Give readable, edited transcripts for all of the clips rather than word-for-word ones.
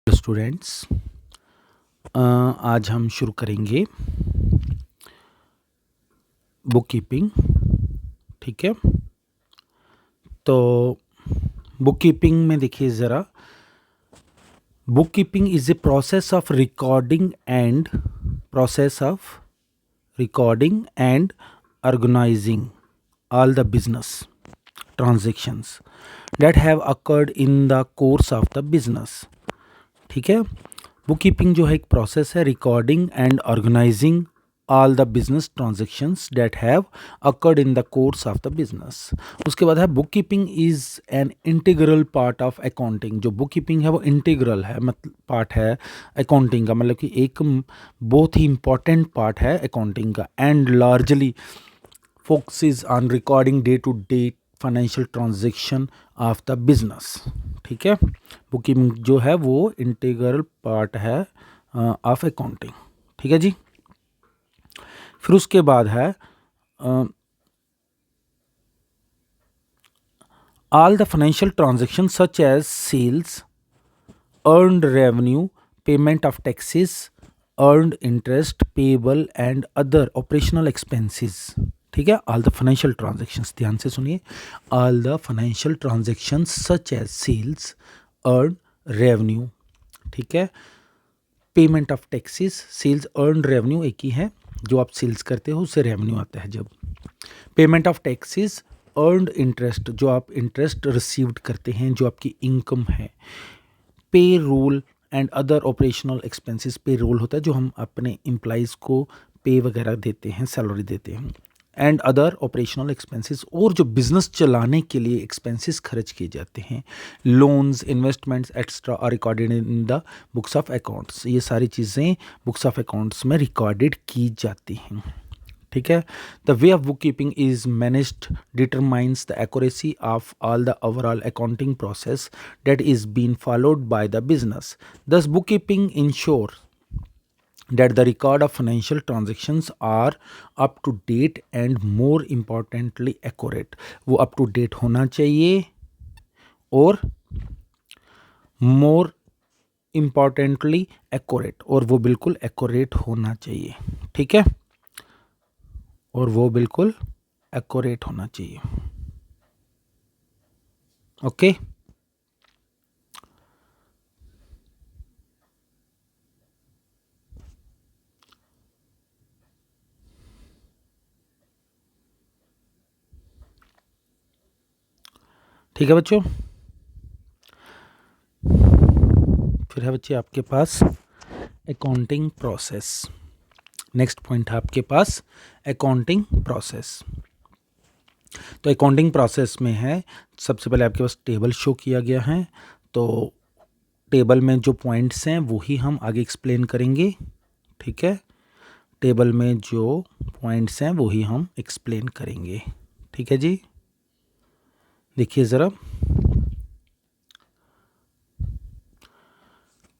Students, आज हम शुरू करेंगे बुक कीपिंग। ठीक है, तो बुक कीपिंग में देखिए ज़रा, book keeping is a process of recording and organising all the business transactions that have occurred in the course of the business। ठीक है, बुक कीपिंग जो है एक प्रोसेस है recording and organising all the business transactions that have occurred in the course of the business. उसके बाद है book keeping is an integral part of accounting. जो बुक कीपिंग है वो इंटीग्रल है, मतलब पार्ट है अकाउंटिंग का, मतलब कि एक बहुत ही इंपॉर्टेंट पार्ट है अकाउंटिंग का। And largely focuses on recording day to day financial transaction of the business. ठीक है, बुकिंग जो है वो इंटीग्रल पार्ट है ऑफ अकाउंटिंग। ठीक है जी। फिर उसके बाद है all the financial transaction such as sales, earned revenue, payment of taxes, earned interest payable and other operational expenses. ठीक है, ऑल द फाइनेंशियल ट्रांजेक्शन्स, ध्यान से सुनिए, all the financial transactions such as sales, earn revenue, ठीक है, payment of taxes, sales earn revenue एक ही है, जो आप सेल्स करते हो उससे रेवेन्यू आता है जब। Payment of taxes, earned interest, जो आप इंटरेस्ट रिसीव्ड करते हैं, जो आपकी इनकम है। Payroll and other operational expenses, payroll होता है जो हम अपने एम्प्लॉइज़ को पे वगैरह देते हैं, सैलरी देते हैं। एंड अदर ऑपरेशनल एक्सपेंसेस, और जो बिजनेस चलाने के लिए एक्सपेंसेस खर्च किए जाते हैं, loans, investments extra are recorded in the books of accounts. ये सारी चीज़ें बुक्स ऑफ अकाउंट्स में रिकॉर्डेड की जाती हैं। ठीक है, the way of book keeping is managed determines the accuracy of all the overall accounting process that is been followed by the business. Thus book keeping ensure that the record of financial transactions are up to date and more importantly accurate। वो up to date होना चाहिए और more importantly accurate, और वो बिल्कुल accurate होना चाहिए। ठीक है, और वो बिल्कुल accurate होना चाहिए। ओके ठीक है बच्चों। फिर है बच्चे आपके पास अकाउंटिंग प्रोसेस। नेक्स्ट पॉइंट है आपके पास अकाउंटिंग प्रोसेस। तो अकाउंटिंग प्रोसेस में है, सबसे पहले आपके पास टेबल शो किया गया है, तो टेबल में जो पॉइंट्स हैं वही हम आगे एक्सप्लेन करेंगे। ठीक है, टेबल में जो पॉइंट्स हैं वही हम एक्सप्लेन करेंगे। ठीक है जी, देखिए ज़रा,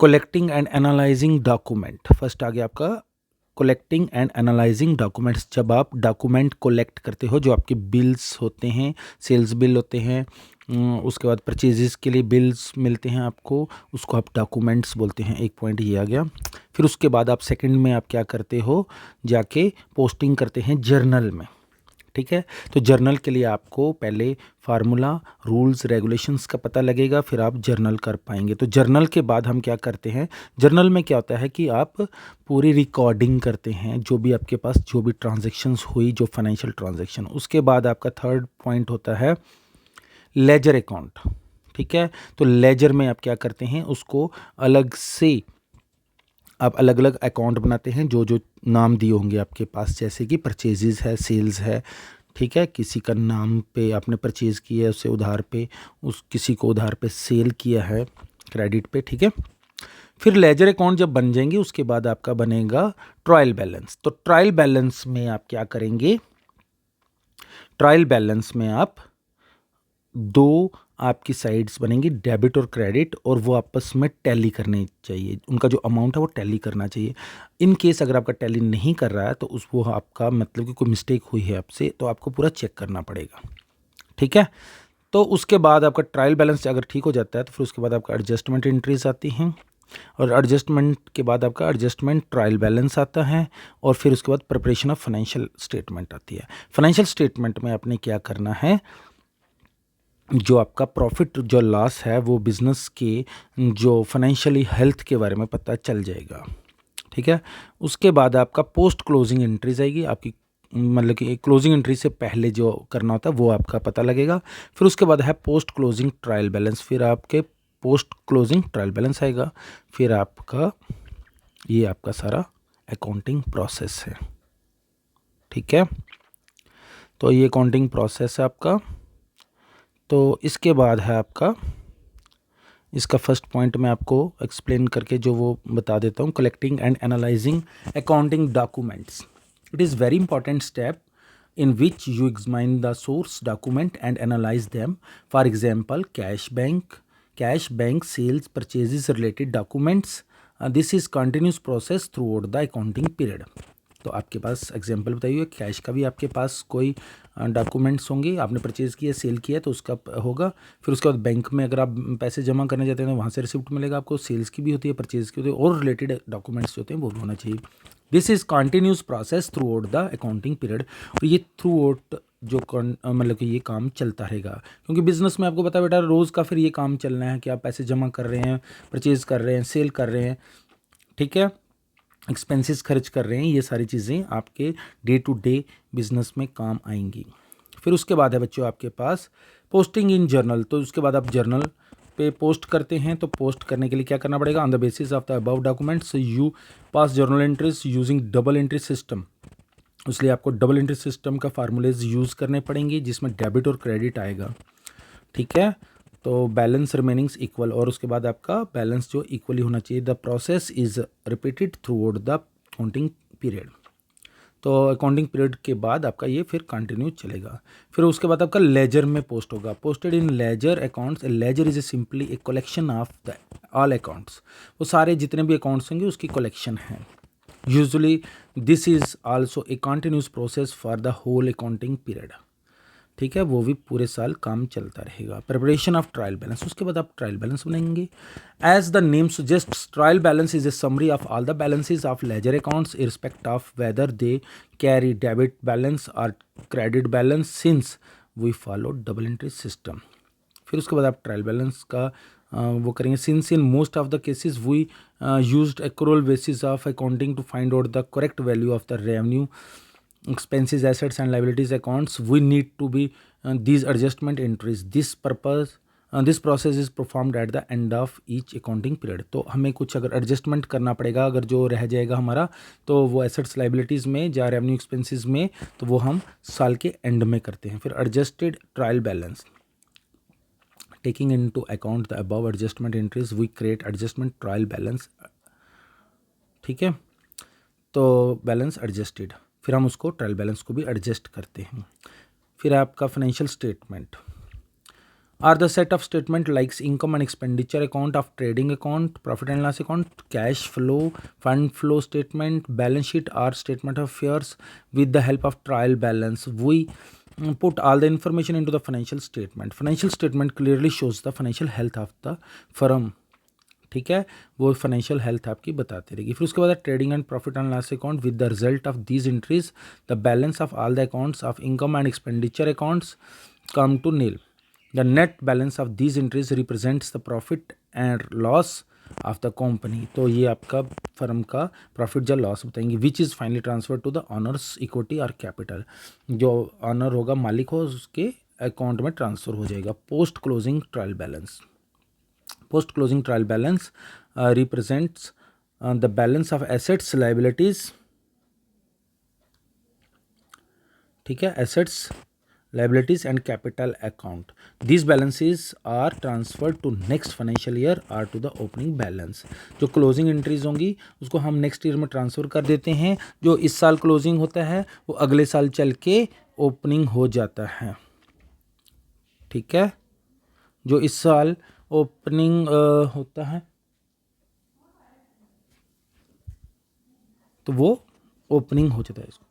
collecting and analysing document. First आ गया आपका कलेक्टिंग एंड एनालाइजिंग डॉक्यूमेंट्स। जब आप डॉक्यूमेंट कलेक्ट करते हो, जो आपके बिल्स होते हैं, सेल्स बिल होते हैं, उसके बाद परचेजेस के लिए बिल्स मिलते हैं आपको, उसको आप डॉक्यूमेंट्स बोलते हैं। एक पॉइंट ये आ गया। फिर उसके बाद आप सेकंड में आप क्या करते हो, जाके पोस्टिंग करते हैं जर्नल में। ठीक है, तो जर्नल के लिए आपको पहले फार्मूला, रूल्स, रेगुलेशंस का पता लगेगा, फिर आप जर्नल कर पाएंगे। तो जर्नल के बाद हम क्या करते हैं, जर्नल में क्या होता है कि आप पूरी रिकॉर्डिंग करते हैं, जो भी आपके पास जो भी ट्रांजैक्शंस हुई, जो फाइनेंशियल ट्रांजैक्शन। उसके बाद आपका थर्ड पॉइंट होता है लेजर अकाउंट। ठीक है, तो लेजर में आप क्या करते हैं, उसको अलग से आप अलग अलग अकाउंट बनाते हैं, जो जो नाम दिए होंगे आपके पास, जैसे कि परचेजेस है, सेल्स है। ठीक है, किसी का नाम पे आपने परचेज़ किया है, उससे उधार पे, उस किसी को उधार पे सेल किया है क्रेडिट पे। ठीक है, फिर लेजर अकाउंट जब बन जाएंगे, उसके बाद आपका बनेगा ट्रायल बैलेंस। तो ट्रायल बैलेंस में आप क्या करेंगे, ट्रायल बैलेंस में आप दो आपकी साइड्स बनेंगी, डेबिट और क्रेडिट, और वो आपस में टैली करने चाहिए, उनका जो अमाउंट है वो टैली करना चाहिए। इन केस अगर आपका टैली नहीं कर रहा है तो उस वो आपका मतलब कि कोई मिस्टेक हुई है आपसे, तो आपको पूरा चेक करना पड़ेगा। ठीक है, तो उसके बाद आपका ट्रायल बैलेंस अगर ठीक हो जाता है तो फिर उसके बाद आपका एडजस्टमेंट एंट्रीज आती हैं। और एडजस्टमेंट के बाद आपका एडजस्टमेंट ट्रायल बैलेंस आता है और फिर उसके बाद प्रिपरेशन ऑफ फाइनेंशियल स्टेटमेंट आती है। फाइनेंशियल स्टेटमेंट में आपने क्या करना है, जो आपका प्रॉफिट जो लॉस है वो बिज़नेस के जो फाइनेंशियली हेल्थ के बारे में पता चल जाएगा, ठीक है। उसके बाद आपका पोस्ट क्लोजिंग एंट्रीज आएगी, आपकी मतलब कि क्लोजिंग एंट्री से पहले जो करना होता है वो आपका पता लगेगा। फिर उसके बाद है पोस्ट क्लोजिंग ट्रायल बैलेंस, फिर आपके पोस्ट क्लोजिंग ट्रायल बैलेंस आएगा। फिर आपका ये आपका सारा अकाउंटिंग प्रोसेस है, ठीक है। तो ये अकाउंटिंग प्रोसेस है आपका। तो इसके बाद है आपका, इसका फर्स्ट पॉइंट मैं आपको एक्सप्लेन करके जो वो बता देता हूँ, collecting and analysing accounting documents. It is very important step in which you examine the source document and analyze them. For example, cash bank sales purchases related documents. This is continuous process throughout the accounting period. तो आपके पास example बताइए, cash का भी आपके पास कोई documents होंगे, आपने purchase किया, सेल किया तो उसका होगा। फिर उसके बाद बैंक में अगर आप पैसे जमा करने जाते हैं तो वहाँ से रिसिप्ट मिलेगा आपको, सेल्स की भी होती है, परचेज़ की होती है, और रिलेटेड डॉक्यूमेंट्स जो होते हैं वो भी होना चाहिए। This is continuous process through out the accounting period. और ये थ्रू आउट जो मतलब कि ये काम चलता रहेगा, क्योंकि बिज़नेस में आपको पता है बेटा रोज़ का फिर ये काम चलना है कि आप पैसे जमा कर रहे हैं, परचेज़ कर रहे हैं, सेल कर रहे हैं, ठीक है, एक्सपेंसेस खर्च कर रहे हैं, ये सारी चीज़ें आपके डे टू डे बिजनेस में काम आएंगी। फिर उसके बाद है बच्चों आपके पास पोस्टिंग इन जर्नल। तो उसके बाद आप जर्नल पे पोस्ट करते हैं, तो पोस्ट करने के लिए क्या करना पड़ेगा, on the basis of the above documents you pass journal entries using double entry system. इसलिए आपको डबल एंट्री सिस्टम का फार्मूलेज यूज़ करने पड़ेंगे जिसमें डेबिट और क्रेडिट आएगा, ठीक है। तो बैलेंस रिमेनिंग्स इक्वल, और उसके बाद आपका बैलेंस जो इक्वली होना चाहिए। The process is repeated through out the accounting period. तो अकाउंटिंग पीरियड के बाद आपका ये फिर कंटिन्यू चलेगा। फिर उसके बाद आपका लेजर में पोस्ट होगा, posted in ledger accounts. Ledger is a simply a collection of the all accounts. वो सारे जितने भी अकाउंट्स होंगे उसकी कलेक्शन है। Usually this is also a continuous process for the whole accounting period, ठीक है, वो भी पूरे साल काम चलता रहेगा। प्रिपरेशन ऑफ ट्रायल बैलेंस, उसके बाद आप ट्रायल बैलेंस बनाएंगे। As the name suggest, trial balance is a summary of all the balances of ledger accounts irrespective of whether they carry debit balance और credit balance, since we follow double entry system. फिर उसके बाद आप trial balance का वो करेंगे। Since in most of the cases we used accrual basis of accounting to find out the correct value of the revenue, expenses, assets and liabilities accounts, we need to be these adjustment entries. This process is performed at the end of each accounting period. तो हमें कुछ अगर adjustment करना पड़ेगा, अगर जो रह जाएगा हमारा, तो वो एसेट्स लाइबिलिटीज़ में या रेवेन्यू एक्सपेंसेस में, तो वो हम साल के एंड में करते हैं। फिर adjusted trial balance, taking into account the above adjustment entries we create adjustment trial balance, ठीक है। तो बैलेंस एडजस्टेड, फिर हम उसको ट्रायल बैलेंस को भी एडजस्ट करते हैं। फिर आपका financial statement are the set of statement likes income and expenditure account of trading account, profit and loss account, cash flow, fund flow statement, balance sheet or statement of affairs. With the help of trial balance we put all the information into the financial statement. Financial statement clearly shows the financial health of the firm, ठीक है, वो financial health आपकी बताती रहेगी। फिर उसके बाद trading and profit and loss account with the result of these entries the balance of all the accounts of income and expenditure accounts come to nil. The net balance of these entries represents the profit and loss of the company. तो ये आपका firm का profit या loss बताएंगे। Which is finally transfer to the owners equity और capital, जो owner होगा, मालिक हो, उसके अकाउंट में ट्रांसफर हो जाएगा। Post closing trial balance, post closing trial balance represents the balance of assets, liabilities, ठीक है, assets, liabilities and capital account. These balances are transferred to next financial year or to the opening balance. जो closing entries होंगी उसको हम next year में transfer कर देते हैं। जो इस साल closing होता है वो अगले साल चल के opening हो जाता है, ठीक है। जो इस साल ओपनिंग होता है तो वो ओपनिंग हो जाता है इसको।